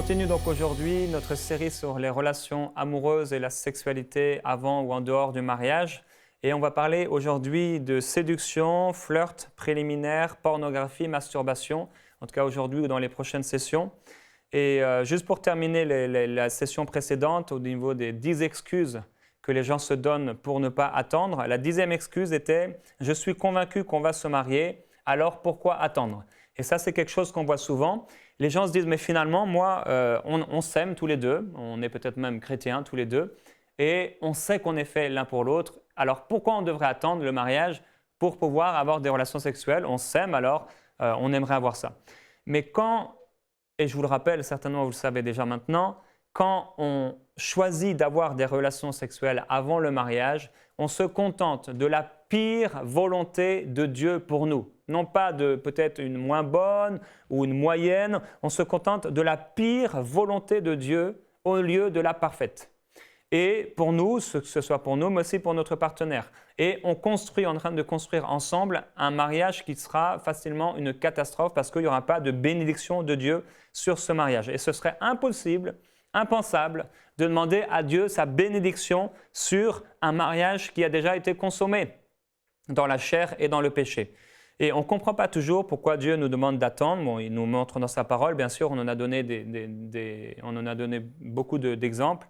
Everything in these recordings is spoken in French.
continue donc aujourd'hui notre série sur les relations amoureuses et la sexualité avant ou en dehors du mariage. Et on va parler aujourd'hui de séduction, flirt, préliminaire, pornographie, masturbation, en tout cas aujourd'hui ou dans les prochaines sessions. Et juste pour terminer la session précédente au niveau des 10 excuses que les gens se donnent pour ne pas attendre, la 10e excuse était « Je suis convaincu qu'on va se marier, alors pourquoi attendre ?» Et ça, c'est quelque chose qu'on voit souvent. Les gens se disent, mais finalement, moi, on s'aime tous les deux, on est peut-être même chrétiens tous les deux, et on sait qu'on est fait l'un pour l'autre. Alors, pourquoi on devrait attendre le mariage pour pouvoir avoir des relations sexuelles? On s'aime, alors on aimerait avoir ça. Mais quand, et je vous le rappelle, certainement vous le savez déjà maintenant, quand on choisit d'avoir des relations sexuelles avant le mariage, on se contente de la pire volonté de Dieu pour nous. Non pas de peut-être une moins bonne ou une moyenne, on se contente de la pire volonté de Dieu au lieu de la parfaite. Et pour nous, que ce soit pour nous, mais aussi pour notre partenaire. Et on est en train de construire ensemble un mariage qui sera facilement une catastrophe parce qu'il n'y aura pas de bénédiction de Dieu sur ce mariage. Et ce serait impossible, impensable de demander à Dieu sa bénédiction sur un mariage qui a déjà été consommé dans la chair et dans le péché. Et on ne comprend pas toujours pourquoi Dieu nous demande d'attendre. Bon, il nous montre dans sa parole, bien sûr, on en a donné, beaucoup d'exemples,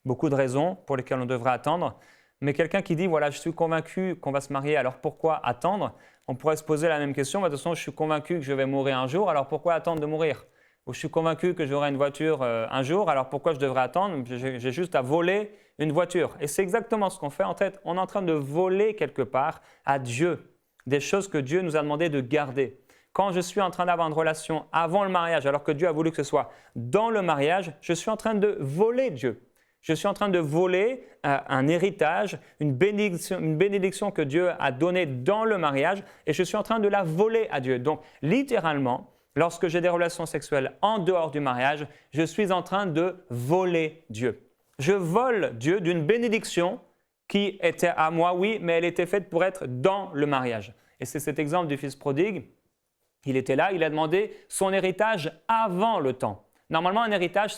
beaucoup de raisons pour lesquelles on devrait attendre. Mais quelqu'un qui dit, voilà, je suis convaincu qu'on va se marier, alors pourquoi attendre? On pourrait se poser la même question, de toute façon, je suis convaincu que je vais mourir un jour, alors pourquoi attendre de mourir? Ou je suis convaincu que j'aurai une voiture un jour, alors pourquoi je devrais attendre? J'ai juste à voler une voiture. Et c'est exactement ce qu'on fait. En fait, on est en train de voler quelque part à Dieu des choses que Dieu nous a demandé de garder. Quand je suis en train d'avoir une relation avant le mariage, alors que Dieu a voulu que ce soit dans le mariage, je suis en train de voler Dieu. Je suis en train de voler un héritage, une bénédiction que Dieu a donnée dans le mariage et je suis en train de la voler à Dieu. Donc, littéralement, lorsque j'ai des relations sexuelles en dehors du mariage, je suis en train de voler Dieu. Je vole Dieu d'une bénédiction qui était à moi, oui, mais elle était faite pour être dans le mariage. Et c'est cet exemple du fils prodigue. Il était là, il a demandé son héritage avant le temps. Normalement, un héritage,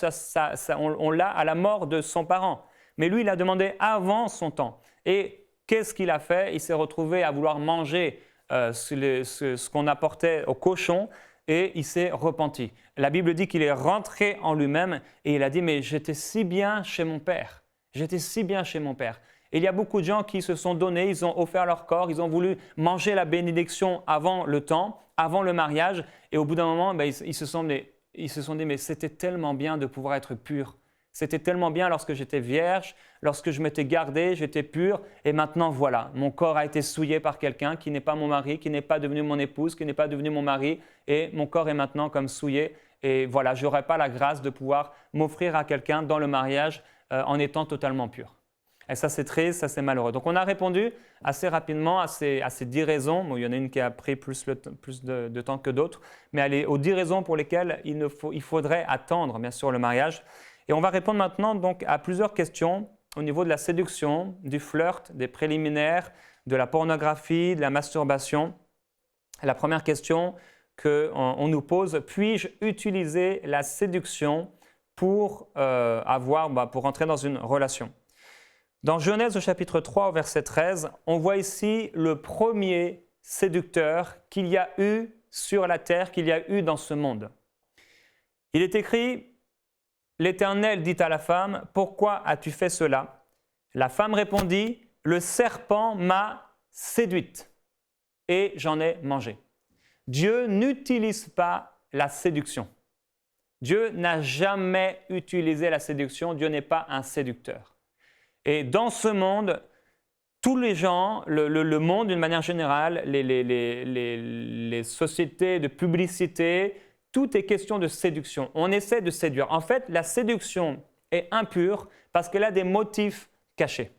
on l'a à la mort de son parent. Mais lui, il a demandé avant son temps. Et qu'est-ce qu'il a fait? Il s'est retrouvé à vouloir manger ce qu'on apportait au cochon et il s'est repenti. La Bible dit qu'il est rentré en lui-même et il a dit « Mais j'étais si bien chez mon père. J'étais si bien chez mon père. » Et il y a beaucoup de gens qui se sont donnés, ils ont offert leur corps, ils ont voulu manger la bénédiction avant le temps, avant le mariage. Et au bout d'un moment, ils se sont dit, mais c'était tellement bien de pouvoir être pur. C'était tellement bien lorsque j'étais vierge, lorsque je m'étais gardé, j'étais pur. Et maintenant, voilà, mon corps a été souillé par quelqu'un qui n'est pas mon mari, qui n'est pas devenu mon épouse, qui n'est pas devenu mon mari. Et mon corps est maintenant comme souillé. Et voilà, je n'aurai pas la grâce de pouvoir m'offrir à quelqu'un dans le mariage en étant totalement pur. Et ça, c'est triste, ça, c'est malheureux. Donc, on a répondu assez rapidement à ces 10 raisons. Bon, il y en a une qui a pris plus de temps que d'autres, mais elle aux 10 raisons pour lesquelles il faudrait attendre, bien sûr, le mariage. Et on va répondre maintenant donc, à plusieurs questions au niveau de la séduction, du flirt, des préliminaires, de la pornographie, de la masturbation. La première question qu'on nous pose, puis-je utiliser la séduction pour entrer dans une relation? Dans Genèse au chapitre 3 au verset 13, on voit ici le premier séducteur qu'il y a eu sur la terre, qu'il y a eu dans ce monde. Il est écrit, « L'Éternel dit à la femme, « Pourquoi as-tu fait cela ?» La femme répondit, « Le serpent m'a séduite et j'en ai mangé. » Dieu n'utilise pas la séduction. Dieu n'a jamais utilisé la séduction. Dieu n'est pas un séducteur. Et dans ce monde, tous les gens, le monde d'une manière générale, les sociétés de publicité, tout est question de séduction. On essaie de séduire. En fait, la séduction est impure parce qu'elle a des motifs cachés.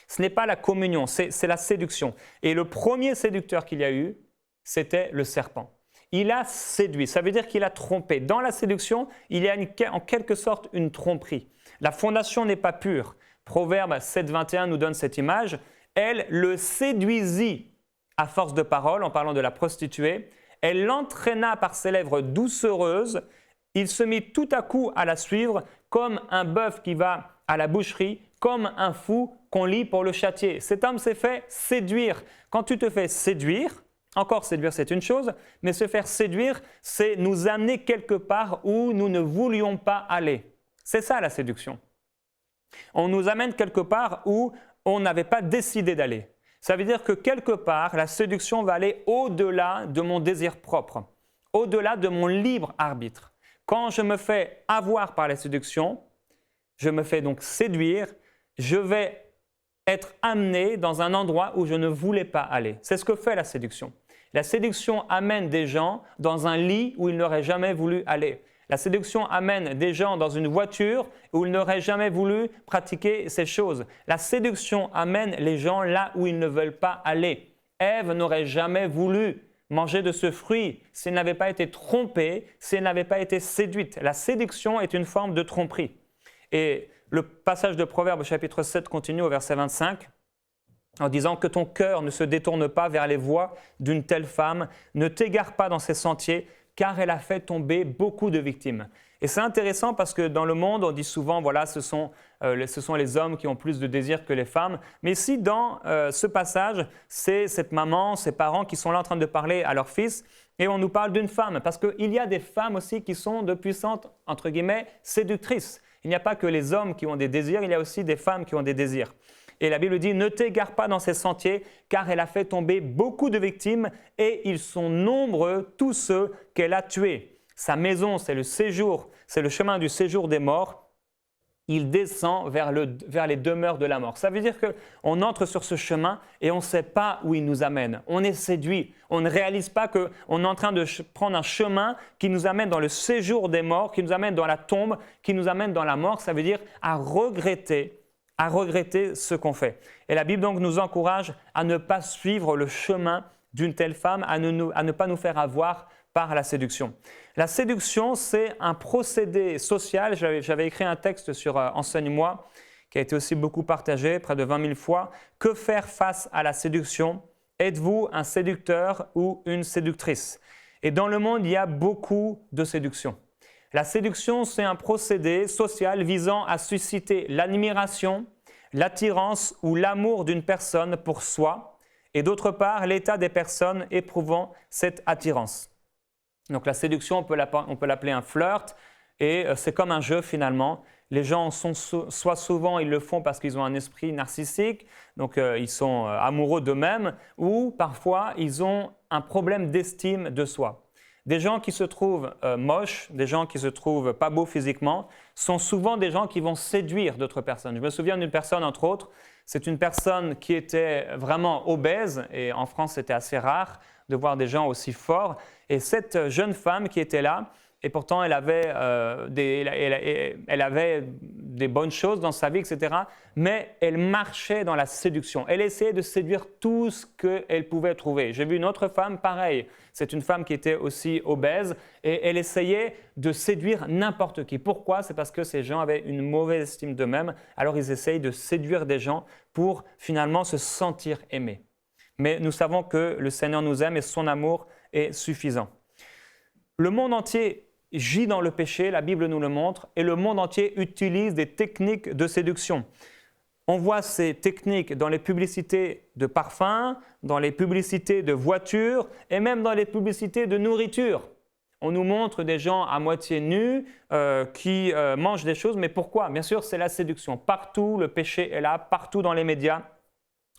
Ce n'est pas la communion, c'est la séduction. Et le premier séducteur qu'il y a eu, c'était le serpent. Il a séduit, ça veut dire qu'il a trompé. Dans la séduction, il y a en quelque sorte une tromperie. La fondation n'est pas pure. Proverbe 7, 21 nous donne cette image. Elle le séduisit à force de paroles, en parlant de la prostituée. Elle l'entraîna par ses lèvres doucereuses Il se mit tout à coup à la suivre, comme un bœuf qui va à la boucherie, comme un fou qu'on lie pour le châtier. Cet homme s'est fait séduire. Quand tu te fais séduire, encore séduire c'est une chose, mais se faire séduire, c'est nous amener quelque part où nous ne voulions pas aller. C'est ça la séduction. On nous amène quelque part où on n'avait pas décidé d'aller. Ça veut dire que quelque part, la séduction va aller au-delà de mon désir propre, au-delà de mon libre arbitre. Quand je me fais avoir par la séduction, je me fais donc séduire, je vais être amené dans un endroit où je ne voulais pas aller. C'est ce que fait la séduction. La séduction amène des gens dans un lit où ils n'auraient jamais voulu aller. La séduction amène des gens dans une voiture où ils n'auraient jamais voulu pratiquer ces choses. La séduction amène les gens là où ils ne veulent pas aller. Ève n'aurait jamais voulu manger de ce fruit si elle n'avait pas été trompée, si elle n'avait pas été séduite. La séduction est une forme de tromperie. Et le passage de Proverbes chapitre 7 continue au verset 25 en disant que ton cœur ne se détourne pas vers les voies d'une telle femme, ne t'égare pas dans ses sentiers, car elle a fait tomber beaucoup de victimes. Et c'est intéressant parce que dans le monde, on dit souvent, voilà, ce sont les hommes qui ont plus de désir que les femmes. Mais ici, dans ce passage, c'est cette maman, ces parents qui sont là en train de parler à leur fils, et on nous parle d'une femme, parce qu'il y a des femmes aussi qui sont de puissantes, entre guillemets, séductrices. Il n'y a pas que les hommes qui ont des désirs, il y a aussi des femmes qui ont des désirs. Et la Bible dit « Ne t'égare pas dans ses sentiers, car elle a fait tomber beaucoup de victimes, et ils sont nombreux tous ceux qu'elle a tués. Sa maison, c'est le séjour, c'est le chemin du séjour des morts. Il descend vers les demeures de la mort. » Ça veut dire qu'on entre sur ce chemin et on ne sait pas où il nous amène. On est séduit. On ne réalise pas qu'on est en train de prendre un chemin qui nous amène dans le séjour des morts, qui nous amène dans la tombe, qui nous amène dans la mort. Ça veut dire à regretter ce qu'on fait. Et la Bible donc nous encourage à ne pas suivre le chemin d'une telle femme, à ne pas nous faire avoir par la séduction. La séduction, c'est un procédé social. J'avais écrit un texte sur Enseigne-moi, qui a été aussi beaucoup partagé, près de 20 000 fois. Que faire face à la séduction? Êtes-vous un séducteur ou une séductrice? Et dans le monde, il y a beaucoup de séduction. La séduction, c'est un procédé social visant à susciter l'admiration, l'attirance ou l'amour d'une personne pour soi, et d'autre part, l'état des personnes éprouvant cette attirance. Donc la séduction, on peut l'appeler un flirt, et c'est comme un jeu finalement. Les gens soit souvent, ils le font parce qu'ils ont un esprit narcissique, donc ils sont amoureux d'eux-mêmes, ou parfois, ils ont un problème d'estime de soi. Des gens qui se trouvent moches, des gens qui se trouvent pas beaux physiquement, sont souvent des gens qui vont séduire d'autres personnes. Je me souviens d'une personne, entre autres, c'est une personne qui était vraiment obèse, et en France, c'était assez rare de voir des gens aussi forts. Et cette jeune femme qui était là, et pourtant elle avait des bonnes choses dans sa vie, etc. Mais elle marchait dans la séduction. Elle essayait de séduire tout ce qu'elle pouvait trouver. J'ai vu une autre femme, pareil. C'est une femme qui était aussi obèse et elle essayait de séduire n'importe qui. Pourquoi? C'est parce que ces gens avaient une mauvaise estime d'eux-mêmes. Alors ils essayent de séduire des gens pour finalement se sentir aimés. Mais nous savons que le Seigneur nous aime et son amour est suffisant. Le monde entier gît dans le péché, la Bible nous le montre, et le monde entier utilise des techniques de séduction. On voit ces techniques dans les publicités de parfums, dans les publicités de voitures et même dans les publicités de nourriture. On nous montre des gens à moitié nus qui mangent des choses, mais pourquoi? Bien sûr, c'est la séduction. Partout, le péché est là, partout dans les médias,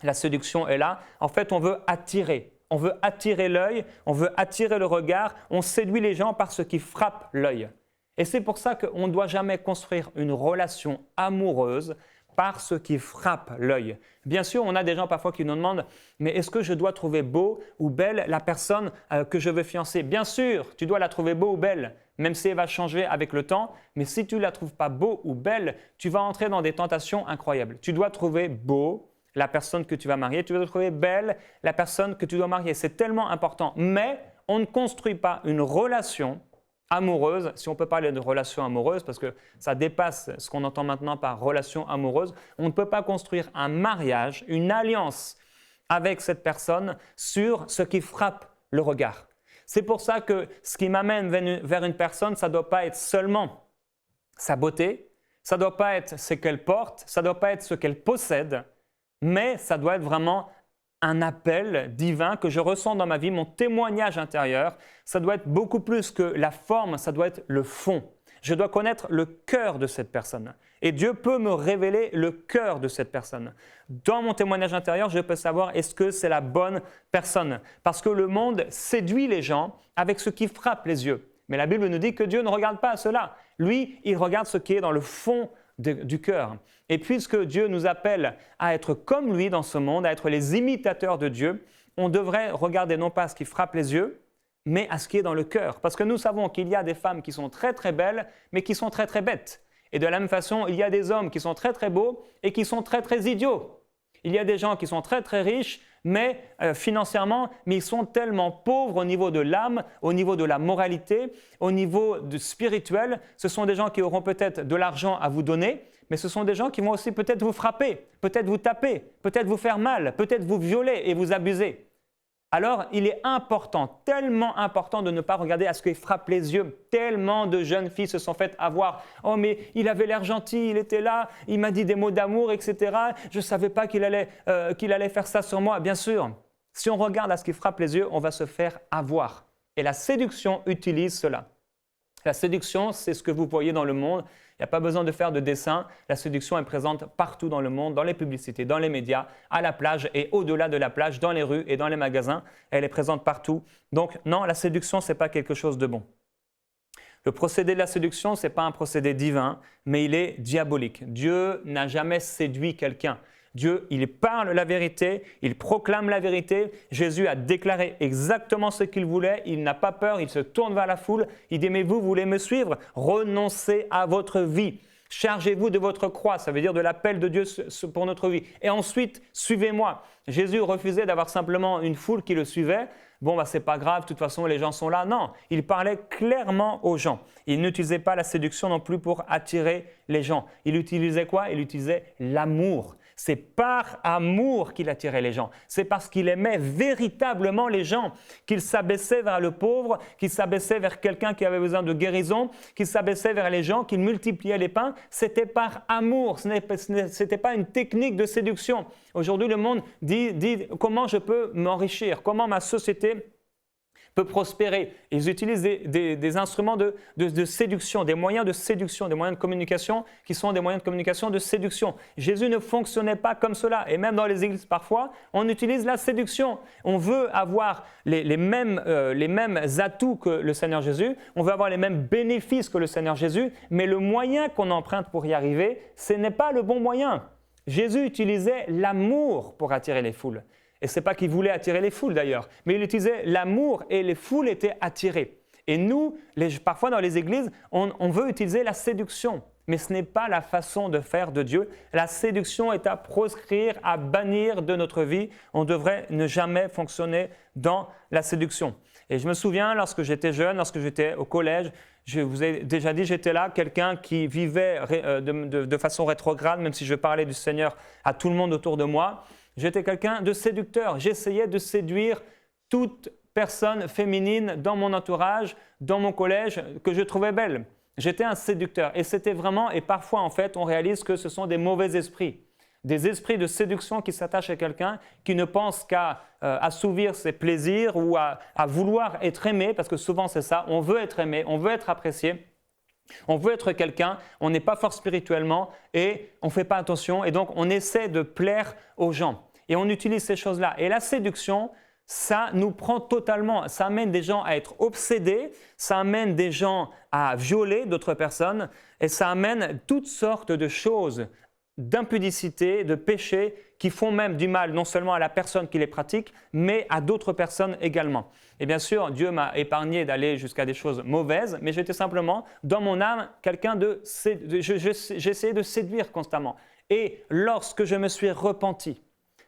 la séduction est là. En fait, on veut attirer. On veut attirer l'œil, on veut attirer le regard, on séduit les gens par ce qui frappe l'œil. Et c'est pour ça qu'on ne doit jamais construire une relation amoureuse par ce qui frappe l'œil. Bien sûr, on a des gens parfois qui nous demandent « Mais est-ce que je dois trouver beau ou belle la personne que je veux fiancer ?» Bien sûr, tu dois la trouver beau ou belle, même si elle va changer avec le temps. Mais si tu ne la trouves pas beau ou belle, tu vas entrer dans des tentations incroyables. Tu dois trouver beau la personne que tu vas marier, tu dois trouver belle la personne que tu dois marier. C'est tellement important. Mais on ne construit pas une relation amoureuse, si on peut parler de relation amoureuse, parce que ça dépasse ce qu'on entend maintenant par relation amoureuse, on ne peut pas construire un mariage, une alliance avec cette personne sur ce qui frappe le regard. C'est pour ça que ce qui m'amène vers une personne, ça ne doit pas être seulement sa beauté, ça ne doit pas être ce qu'elle porte, ça ne doit pas être ce qu'elle possède, mais ça doit être vraiment un appel divin que je ressens dans ma vie, mon témoignage intérieur. Ça doit être beaucoup plus que la forme, ça doit être le fond. Je dois connaître le cœur de cette personne. Et Dieu peut me révéler le cœur de cette personne. Dans mon témoignage intérieur, je peux savoir est-ce que c'est la bonne personne. Parce que le monde séduit les gens avec ce qui frappe les yeux. Mais la Bible nous dit que Dieu ne regarde pas à cela. Lui, il regarde ce qui est dans le fond du cœur. Et puisque Dieu nous appelle à être comme lui dans ce monde, à être les imitateurs de Dieu, on devrait regarder non pas à ce qui frappe les yeux, mais à ce qui est dans le cœur. Parce que nous savons qu'il y a des femmes qui sont très très belles, mais qui sont très très bêtes. Et de la même façon, il y a des hommes qui sont très très beaux et qui sont très très idiots. Il y a des gens qui sont très très riches, mais financièrement, mais ils sont tellement pauvres au niveau de l'âme, au niveau de la moralité, au niveau du spirituel. Ce sont des gens qui auront peut-être de l'argent à vous donner, mais ce sont des gens qui vont aussi peut-être vous frapper, peut-être vous taper, peut-être vous faire mal, peut-être vous violer et vous abuser. Alors, il est important, tellement important de ne pas regarder à ce qui frappe les yeux. Tellement de jeunes filles se sont faites avoir. « Oh, mais il avait l'air gentil, il était là, il m'a dit des mots d'amour, etc. Je ne savais pas qu'il allait faire ça sur moi. » Bien sûr, si on regarde à ce qui frappe les yeux, on va se faire avoir. Et la séduction utilise cela. La séduction, c'est ce que vous voyez dans le monde. Il n'y a pas besoin de faire de dessin. La séduction est présente partout dans le monde, dans les publicités, dans les médias, à la plage et au-delà de la plage, dans les rues et dans les magasins. Elle est présente partout. Donc non, la séduction, ce n'est pas quelque chose de bon. Le procédé de la séduction, ce n'est pas un procédé divin, mais il est diabolique. Dieu n'a jamais séduit quelqu'un. Dieu, il parle la vérité, il proclame la vérité. Jésus a déclaré exactement ce qu'il voulait. Il n'a pas peur, il se tourne vers la foule. Il dit, mais vous voulez me suivre? Renoncez à votre vie. Chargez-vous de votre croix, ça veut dire de l'appel de Dieu pour notre vie. Et ensuite, suivez-moi. Jésus refusait d'avoir simplement une foule qui le suivait. Bon, c'est pas grave, de toute façon, les gens sont là. Non, il parlait clairement aux gens. Il n'utilisait pas la séduction non plus pour attirer les gens. Il utilisait quoi? Il utilisait l'amour. C'est par amour qu'il attirait les gens. C'est parce qu'il aimait véritablement les gens qu'il s'abaissait vers le pauvre, qu'il s'abaissait vers quelqu'un qui avait besoin de guérison, qu'il s'abaissait vers les gens, qu'il multipliait les pains. C'était par amour. Ce n'était pas une technique de séduction. Aujourd'hui, le monde dit comment je peux m'enrichir, comment ma société peut prospérer. Ils utilisent des instruments de séduction, des moyens de séduction, des moyens de communication qui sont des moyens de communication de séduction. Jésus ne fonctionnait pas comme cela. Et même dans les églises, parfois, on utilise la séduction. On veut avoir les mêmes atouts que le Seigneur Jésus. On veut avoir les mêmes bénéfices que le Seigneur Jésus. Mais le moyen qu'on emprunte pour y arriver, ce n'est pas le bon moyen. Jésus utilisait l'amour pour attirer les foules. Et ce n'est pas qu'il voulait attirer les foules d'ailleurs, mais il utilisait l'amour et les foules étaient attirées. Et nous, parfois dans les églises, on veut utiliser la séduction, mais ce n'est pas la façon de faire de Dieu. La séduction est à proscrire, à bannir de notre vie. On devrait ne jamais fonctionner dans la séduction. Et je me souviens, lorsque j'étais jeune, lorsque j'étais au collège, je vous ai déjà dit, j'étais là, quelqu'un qui vivait de façon rétrograde, même si je parlais du Seigneur à tout le monde autour de moi. J'étais quelqu'un de séducteur. J'essayais de séduire toute personne féminine dans mon entourage, dans mon collège, que je trouvais belle. J'étais un séducteur. Et c'était vraiment, et parfois en fait, on réalise que ce sont des mauvais esprits. Des esprits de séduction qui s'attachent à quelqu'un, qui ne pense qu'à assouvir ses plaisirs ou à vouloir être aimé, parce que souvent c'est ça, on veut être aimé, on veut être apprécié. On veut être quelqu'un, on n'est pas fort spirituellement et on ne fait pas attention et donc on essaie de plaire aux gens. Et on utilise ces choses-là. Et la séduction, ça nous prend totalement, ça amène des gens à être obsédés, ça amène des gens à violer d'autres personnes et ça amène toutes sortes de choses, d'impudicité, de péchés qui font même du mal non seulement à la personne qui les pratique, mais à d'autres personnes également. Et bien sûr, Dieu m'a épargné d'aller jusqu'à des choses mauvaises, mais j'étais simplement, dans mon âme, quelqu'un j'essayais de séduire constamment. Et lorsque je me suis repenti,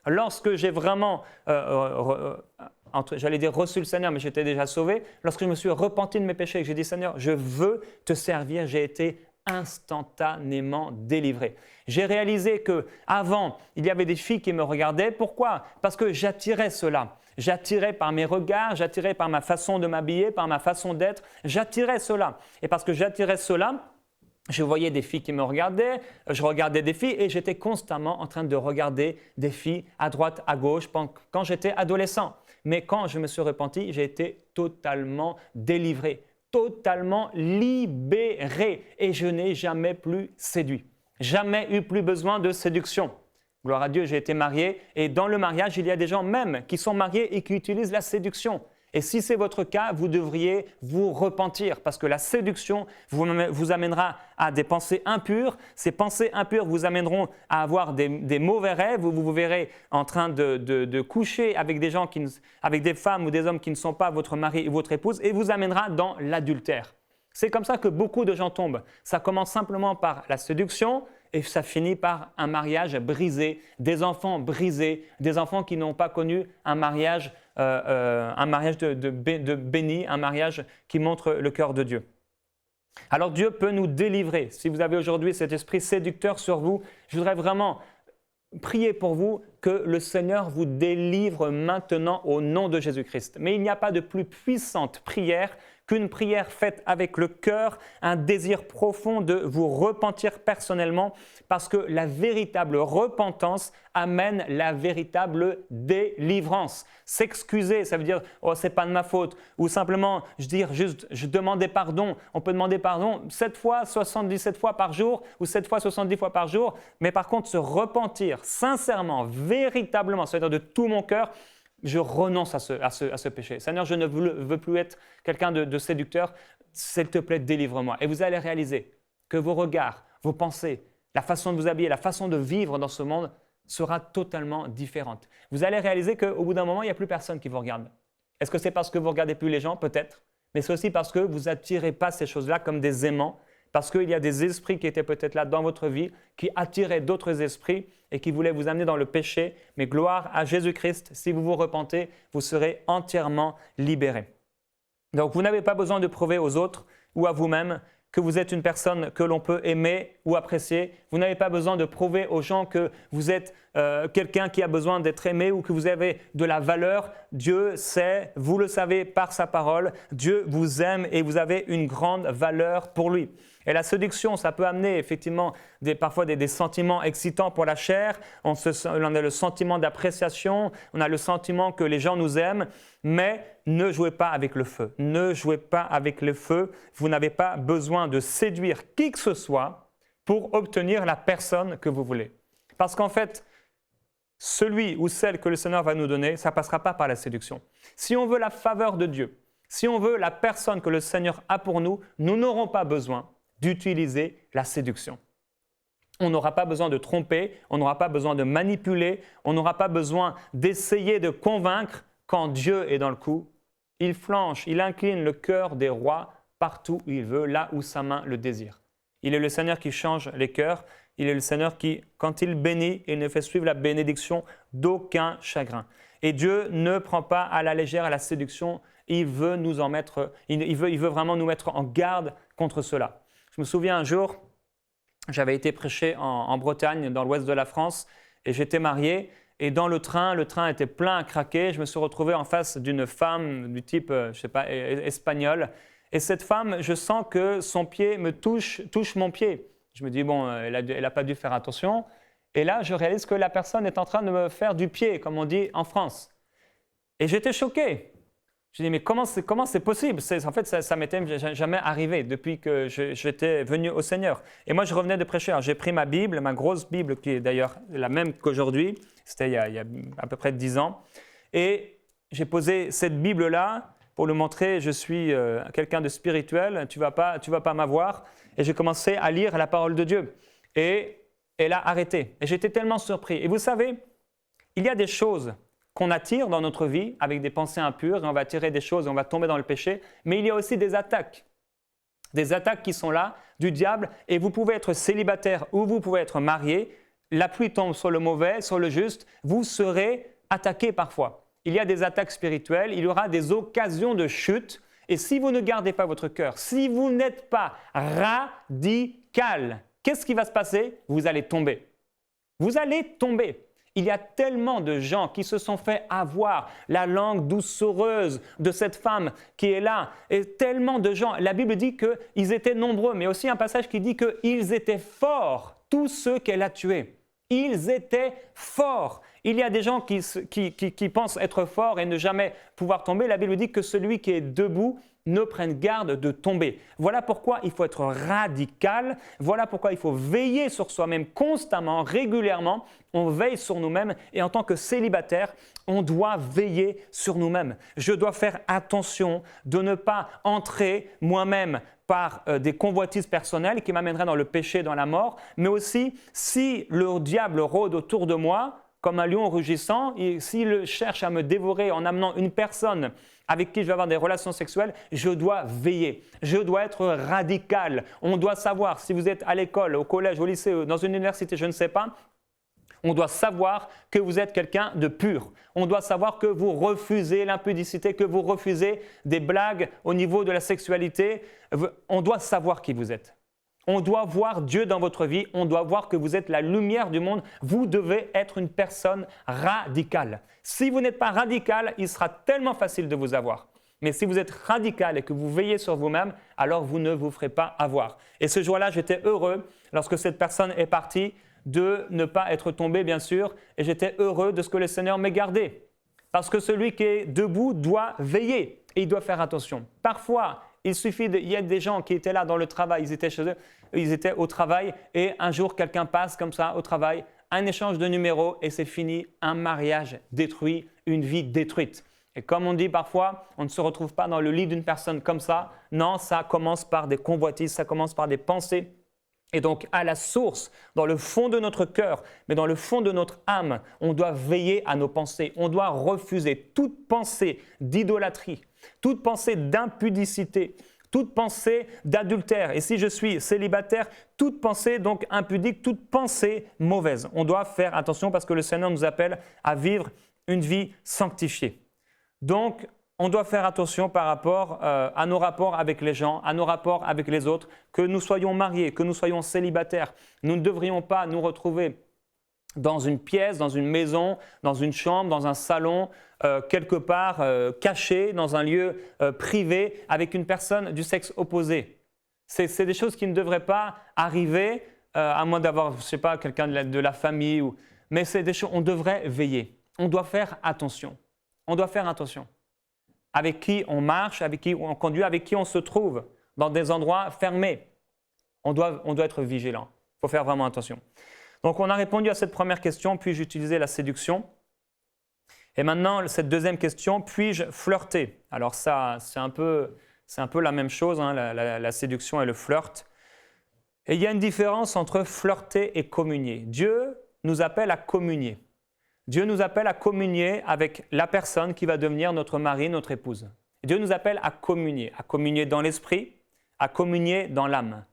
lorsque j'ai vraiment, j'allais dire reçu le Seigneur, mais j'étais déjà sauvé, lorsque je me suis repenti de mes péchés et que j'ai dit, Seigneur, je veux te servir, j'ai été instantanément délivré. J'ai réalisé qu'avant, il y avait des filles qui me regardaient. Pourquoi? Parce que j'attirais cela. J'attirais par mes regards, j'attirais par ma façon de m'habiller, par ma façon d'être. J'attirais cela. Et parce que j'attirais cela, je voyais des filles qui me regardaient, je regardais des filles et j'étais constamment en train de regarder des filles à droite, à gauche quand j'étais adolescent. Mais quand je me suis repenti, j'ai été totalement délivré, totalement libéré et je n'ai jamais plus séduit. Jamais eu plus besoin de séduction. Gloire à Dieu, j'ai été marié et dans le mariage, il y a des gens même qui sont mariés et qui utilisent la séduction. Et si c'est votre cas, vous devriez vous repentir parce que la séduction vous amènera à des pensées impures. Ces pensées impures vous amèneront à avoir des mauvais rêves. Vous vous verrez en train de coucher avec des gens, avec des femmes ou des hommes qui ne sont pas votre mari ou votre épouse et vous amènera dans l'adultère. C'est comme ça que beaucoup de gens tombent. Ça commence simplement par la séduction et ça finit par un mariage brisé, des enfants brisés, des enfants qui n'ont pas connu un mariage de béni, un mariage qui montre le cœur de Dieu. Alors Dieu peut nous délivrer. Si vous avez aujourd'hui cet esprit séducteur sur vous, je voudrais vraiment prier pour vous que le Seigneur vous délivre maintenant au nom de Jésus-Christ. Mais il n'y a pas de plus puissante prière qu'une prière faite avec le cœur, un désir profond de vous repentir personnellement parce que la véritable repentance amène la véritable délivrance. S'excuser, ça veut dire « oh, c'est pas de ma faute » ou simplement dire juste « je demandais pardon ». On peut demander pardon 7 fois, 77 fois par jour ou 7 fois, 70 fois par jour, mais par contre se repentir sincèrement, véritablement, c'est-à-dire de tout mon cœur, je renonce à ce péché. Seigneur, je ne veux plus être quelqu'un de séducteur. S'il te plaît, délivre-moi. Et vous allez réaliser que vos regards, vos pensées, la façon de vous habiller, la façon de vivre dans ce monde sera totalement différente. Vous allez réaliser qu'au bout d'un moment, il n'y a plus personne qui vous regarde. Est-ce que c'est parce que vous ne regardez plus les gens? Peut-être. Mais c'est aussi parce que vous n'attirez pas ces choses-là comme des aimants, parce qu'il y a des esprits qui étaient peut-être là dans votre vie, qui attiraient d'autres esprits et qui voulaient vous amener dans le péché. Mais gloire à Jésus-Christ, si vous vous repentez, vous serez entièrement libérés. Donc, vous n'avez pas besoin de prouver aux autres ou à vous-même que vous êtes une personne que l'on peut aimer ou apprécier. Vous n'avez pas besoin de prouver aux gens que vous êtes quelqu'un qui a besoin d'être aimé ou que vous avez de la valeur. Dieu sait, vous le savez par sa parole, Dieu vous aime et vous avez une grande valeur pour lui. Et la séduction, ça peut amener effectivement parfois des sentiments excitants pour la chair. On a le sentiment d'appréciation, on a le sentiment que les gens nous aiment, mais ne jouez pas avec le feu. Ne jouez pas avec le feu. Vous n'avez pas besoin de séduire qui que ce soit pour obtenir la personne que vous voulez. Parce qu'en fait, celui ou celle que le Seigneur va nous donner, ça ne passera pas par la séduction. Si on veut la faveur de Dieu, si on veut la personne que le Seigneur a pour nous, nous n'aurons pas besoin d'utiliser la séduction. On n'aura pas besoin de tromper, on n'aura pas besoin de manipuler, on n'aura pas besoin d'essayer de convaincre. Quand Dieu est dans le coup, il flanche, il incline le cœur des rois partout où il veut, là où sa main le désire. Il est le Seigneur qui change les cœurs, il est le Seigneur qui, quand il bénit, il ne fait suivre la bénédiction d'aucun chagrin. Et Dieu ne prend pas à la légère la séduction, il veut vraiment nous mettre en garde contre cela. Je me souviens un jour, j'avais été prêcher en Bretagne, dans l'ouest de la France, et j'étais marié. Et dans le train était plein à craquer. Je me suis retrouvé en face d'une femme du type, espagnol. Et cette femme, je sens que son pied me touche mon pied. Je me dis, bon, elle n'a pas dû faire attention. Et là, je réalise que la personne est en train de me faire du pied, comme on dit en France. Et j'étais choqué. Je dis, mais comment c'est possible? En fait, ça m'était jamais arrivé depuis que j'étais venu au Seigneur. Et moi, je revenais de prêcher. Alors, j'ai pris ma Bible, ma grosse Bible, qui est d'ailleurs la même qu'aujourd'hui. C'était il y a à peu près 10 ans. Et j'ai posé cette Bible-là pour lui montrer, je suis quelqu'un de spirituel, tu vas pas m'avoir. Et j'ai commencé à lire la parole de Dieu. Et elle a arrêté. Et j'étais tellement surpris. Et vous savez, il y a des choses qu'on attire dans notre vie avec des pensées impures, et on va attirer des choses et on va tomber dans le péché, mais il y a aussi des attaques qui sont là du diable, et vous pouvez être célibataire ou vous pouvez être marié, la pluie tombe sur le mauvais, sur le juste, vous serez attaqué parfois. Il y a des attaques spirituelles, il y aura des occasions de chute, et si vous ne gardez pas votre cœur, si vous n'êtes pas radical, qu'est-ce qui va se passer? Vous allez tomber. Vous allez tomber. Il y a tellement de gens qui se sont fait avoir la langue doucereuse de cette femme qui est là. Et tellement de gens. La Bible dit qu'ils étaient nombreux, mais aussi un passage qui dit qu'ils étaient forts, tous ceux qu'elle a tués. Ils étaient forts. Il y a des gens qui pensent être forts et ne jamais pouvoir tomber. La Bible dit que celui qui est debout ne prenne garde de tomber. Voilà pourquoi il faut être radical. Voilà pourquoi il faut veiller sur soi-même constamment, régulièrement. On veille sur nous-mêmes et en tant que célibataire, on doit veiller sur nous-mêmes. Je dois faire attention de ne pas entrer moi-même par des convoitises personnelles qui m'amèneraient dans le péché, dans la mort, mais aussi si le diable rôde autour de moi comme un lion rugissant, et s'il cherche à me dévorer en amenant une personne avec qui je vais avoir des relations sexuelles, je dois veiller, je dois être radical. On doit savoir, si vous êtes à l'école, au collège, au lycée, dans une université, je ne sais pas, on doit savoir que vous êtes quelqu'un de pur. On doit savoir que vous refusez l'impudicité, que vous refusez des blagues au niveau de la sexualité. On doit savoir qui vous êtes. On doit voir Dieu dans votre vie. On doit voir que vous êtes la lumière du monde. Vous devez être une personne radicale. Si vous n'êtes pas radical, il sera tellement facile de vous avoir. Mais si vous êtes radical et que vous veillez sur vous-même, alors vous ne vous ferez pas avoir. Et ce jour-là, j'étais heureux lorsque cette personne est partie de ne pas être tombé, bien sûr, et j'étais heureux de ce que le Seigneur m'ait gardé. Parce que celui qui est debout doit veiller et il doit faire attention. Parfois, il y a des gens qui étaient là dans le travail, ils étaient chez eux, ils étaient au travail et un jour, quelqu'un passe comme ça au travail, un échange de numéros et c'est fini, un mariage détruit, une vie détruite. Et comme on dit parfois, on ne se retrouve pas dans le lit d'une personne comme ça. Non, ça commence par des convoitises, ça commence par des pensées. Et donc, à la source, dans le fond de notre cœur, mais dans le fond de notre âme, on doit veiller à nos pensées. On doit refuser toute pensée d'idolâtrie, toute pensée d'impudicité, toute pensée d'adultère. Et si je suis célibataire, toute pensée donc impudique, toute pensée mauvaise. On doit faire attention parce que le Seigneur nous appelle à vivre une vie sanctifiée. Donc, on doit faire attention par rapport à nos rapports avec les gens, à nos rapports avec les autres, que nous soyons mariés, que nous soyons célibataires. Nous ne devrions pas nous retrouver dans une pièce, dans une maison, dans une chambre, dans un salon, quelque part caché, dans un lieu privé, avec une personne du sexe opposé. C'est des choses qui ne devraient pas arriver, à moins d'avoir, je ne sais pas, quelqu'un de la famille. Mais c'est des choses, on devrait veiller. On doit faire attention. On doit faire attention. Avec qui on marche, avec qui on conduit, avec qui on se trouve, dans des endroits fermés. On doit être vigilant. Il faut faire vraiment attention. Donc, on a répondu à cette première question, puis-je utiliser la séduction? Et maintenant, cette deuxième question, puis-je flirter? Alors ça, c'est un peu la même chose, hein, la séduction et le flirt. Et il y a une différence entre flirter et communier. Dieu nous appelle à communier. Dieu nous appelle à communier avec la personne qui va devenir notre mari, notre épouse. Dieu nous appelle à communier dans l'esprit, à communier dans l'âme.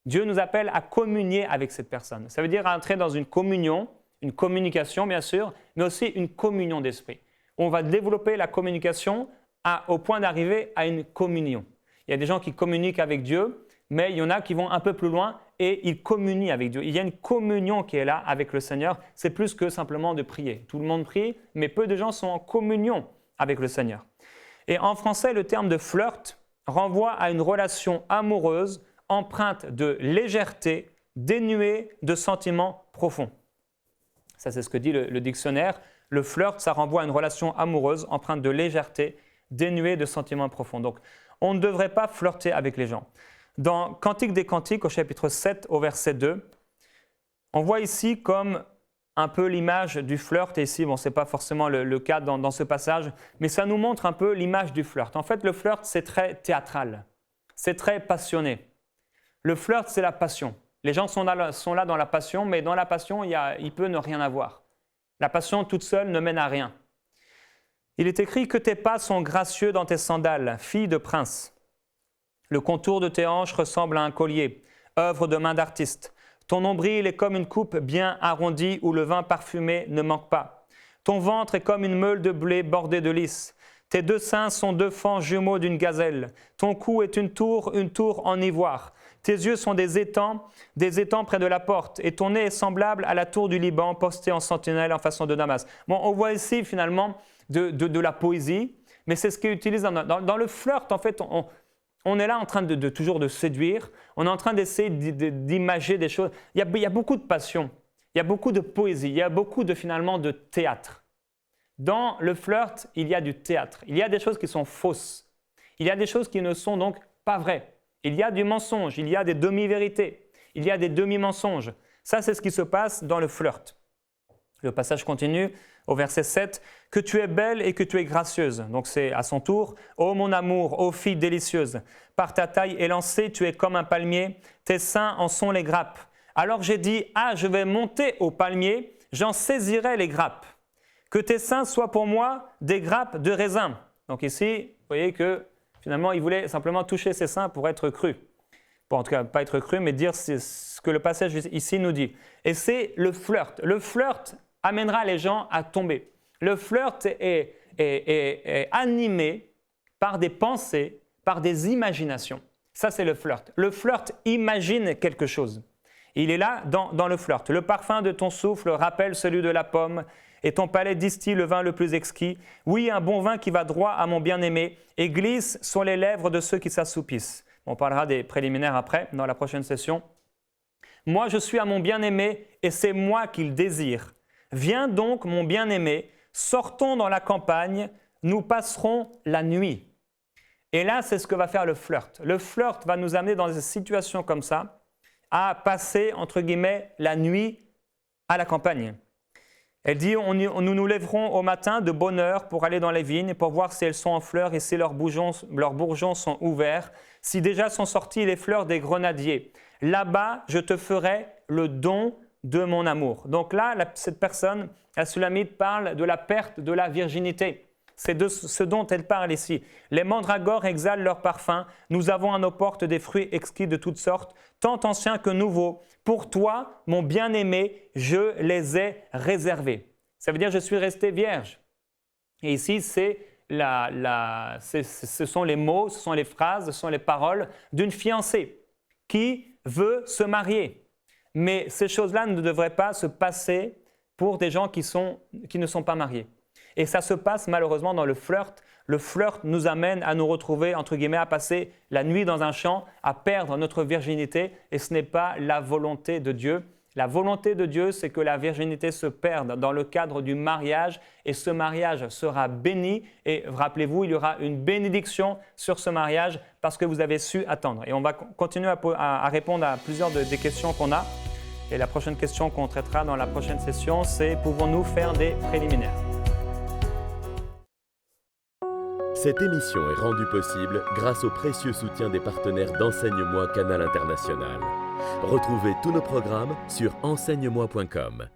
Dieu nous appelle à communier avec cette personne. Ça veut dire entrer dans une communion, une communication bien sûr, mais aussi une communion d'esprit. On va développer la communication au point d'arriver à une communion. Il y a des gens qui communiquent avec Dieu, mais il y en a qui vont un peu plus loin et ils communient avec Dieu. Il y a une communion qui est là avec le Seigneur. C'est plus que simplement de prier. Tout le monde prie, mais peu de gens sont en communion avec le Seigneur. Et en français, le terme de flirt renvoie à une relation amoureuse empreinte de légèreté, dénuée de sentiments profonds. Ça, c'est ce que dit le dictionnaire. Le flirt, ça renvoie à une relation amoureuse empreinte de légèreté, dénuée de sentiments profonds. Donc, on ne devrait pas flirter avec les gens. Dans Cantique des Cantiques, au chapitre 7, au verset 2, on voit ici comme un peu l'image du flirt. Et ici, bon, ce n'est pas forcément le cas dans ce passage, mais ça nous montre un peu l'image du flirt. En fait, le flirt, c'est très théâtral, c'est très passionné. Le flirt, c'est la passion. Les gens sont là dans la passion, mais dans la passion, il peut ne rien avoir. La passion toute seule ne mène à rien. Il est écrit que tes pas sont gracieux dans tes sandales, fille de prince. Le contour de tes hanches ressemble à un collier, œuvre de main d'artiste. Ton nombril est comme une coupe bien arrondie où le vin parfumé ne manque pas. Ton ventre est comme une meule de blé bordée de lys. Tes deux seins sont deux fans jumeaux d'une gazelle. Ton cou est une tour en ivoire. Tes yeux sont des étangs près de la porte, et ton nez est semblable à la tour du Liban, postée en sentinelle en façon de Damas. Bon, on voit ici finalement de la poésie, mais c'est ce qui est utilisé dans le flirt. En fait, on est là en train toujours de séduire, on est en train d'essayer d'imager des choses. Il y a beaucoup de passion, il y a beaucoup de poésie, il y a beaucoup finalement de théâtre. Dans le flirt, il y a du théâtre, il y a des choses qui sont fausses, il y a des choses qui ne sont donc pas vraies. Il y a du mensonge, il y a des demi-vérités, il y a des demi-mensonges. Ça, c'est ce qui se passe dans le flirt. Le passage continue au verset 7. « Que tu es belle et que tu es gracieuse. » Donc c'est à son tour. « Ô mon amour, ô fille délicieuse, par ta taille élancée, tu es comme un palmier, tes seins en sont les grappes. Alors j'ai dit, ah, je vais monter au palmier, j'en saisirai les grappes. Que tes seins soient pour moi des grappes de raisin. » Donc ici, vous voyez que finalement, il voulait simplement toucher ses seins pour être cru. Bon, en tout cas, pas être cru, mais dire ce que le passage ici nous dit. Et c'est le flirt. Le flirt amènera les gens à tomber. Le flirt est animé par des pensées, par des imaginations. Ça, c'est le flirt. Le flirt imagine quelque chose. Il est là dans le flirt. Le parfum de ton souffle rappelle celui de la pomme, et ton palais distille le vin le plus exquis. Oui, un bon vin qui va droit à mon bien-aimé et glisse sur les lèvres de ceux qui s'assoupissent. On parlera des préliminaires après, dans la prochaine session. Moi, je suis à mon bien-aimé et c'est moi qu'il désire. Viens donc, mon bien-aimé, sortons dans la campagne, nous passerons la nuit. Et là, c'est ce que va faire le flirt. Le flirt va nous amener dans des situations comme ça, à passer, entre guillemets, la nuit à la campagne. Elle dit, nous nous lèverons au matin de bonne heure pour aller dans les vignes, pour voir si elles sont en fleurs et si leurs bourgeons sont ouverts, si déjà sont sorties les fleurs des grenadiers. Là-bas, je te ferai le don de mon amour. Donc là, cette personne, la Sulamite, parle de la perte de la virginité. C'est de ce dont elle parle ici. Les mandragores exhalent leur parfum. Nous avons à nos portes des fruits exquis de toutes sortes, tant anciens que nouveaux. Pour toi, mon bien-aimé, je les ai réservés. Ça veut dire je suis resté vierge. Et ici, ce sont les mots, ce sont les phrases, ce sont les paroles d'une fiancée qui veut se marier. Mais ces choses-là ne devraient pas se passer pour des gens qui ne sont pas mariés. Et ça se passe malheureusement dans le flirt. Le flirt nous amène à nous retrouver, entre guillemets, à passer la nuit dans un champ, à perdre notre virginité. Et ce n'est pas la volonté de Dieu. La volonté de Dieu, c'est que la virginité se perde dans le cadre du mariage. Et ce mariage sera béni. Et rappelez-vous, il y aura une bénédiction sur ce mariage parce que vous avez su attendre. Et on va continuer à répondre à plusieurs des questions qu'on a. Et la prochaine question qu'on traitera dans la prochaine session, c'est « Pouvons-nous faire des préliminaires ?» Cette émission est rendue possible grâce au précieux soutien des partenaires d'Enseigne-moi Canal International. Retrouvez tous nos programmes sur enseigne-moi.com.